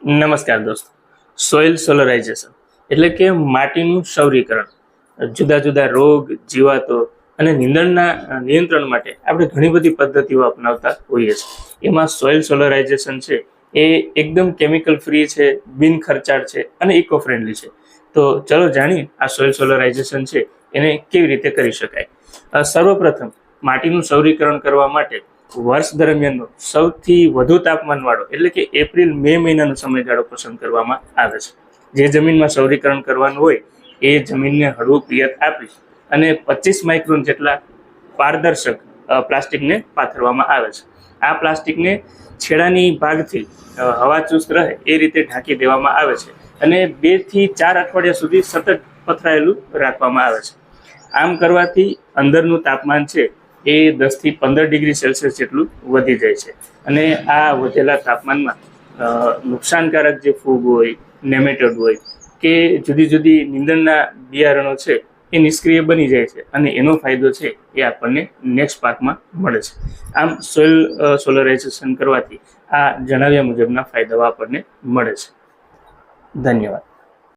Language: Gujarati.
નમસ્કાર દોસ્તો, સોઇલ સોલરાઇઝેશન એટલે કે માટીનું સૌરીકરણ જુદા જુદા રોગ, જીવાતો અને નીંદણના નિયંત્રણ માટે આપણે ઘણી બધી પદ્ધતિઓ અપનાવતા હોઈએ છીએ। એમાં સોઇલ સોલરાઇઝેશન છે એ એકદમ કેમિકલ ફ્રી છે, બિન ખર્ચાળ છે અને ઇકો ફ્રેન્ડલી છે। તો ચલો જાણીએ આ સોઇલ સોલરાઇઝેશન છે એને કેવી રીતે કરી શકાય। સર્વપ્રથમ માટીનું સૌરીકરણ કરવા માટે વર્ષ દરમિયાનનો સૌથી વધુ તાપમાનવાળો એટલે કે એપ્રિલ-મે મહિનાનો સમયગાળો પસંદ કરવામાં આવે છે। જે જમીનમાં સૌરીકરણ કરવાનું હોય એ જમીનને હળવું પિયત આપી અને 25 માઇક્રોન જેટલા પારદર્શક પ્લાસ્ટિકને પાથરવામાં આવે છે। આ પ્લાસ્ટિકને છેડાની ભાગથી હવાચુસ્ત રહે એ રીતે ઢાંકી દેવામાં આવે છે અને 2 થી 4 અઠવાડિયા સુધી સતત પથરાયેલું રાખવામાં આવે છે। આમ કરવાથી અંદરનું તાપમાન છે એ 10 થી 15 ડિગ્રી સેલ્સિયસ જેટલું વધી જાય છે અને આ વધેલા તાપમાનમાં નુકસાનકારક જે ફૂગ હોય, નેમેટોડ હોય કે જુદી જુદી નીંદણના બિયારણો છે એ નિષ્ક્રિય બની જાય છે અને એનો ફાયદો છે એ આપણને નેક્સ્ટ પાકમાં મળે છે। આમ સોઇલ સોલરાઇઝેશન કરવાથી આ જણાવ્યા મુજબના ફાયદાઓ આપણને મળે છે। ધન્યવાદ।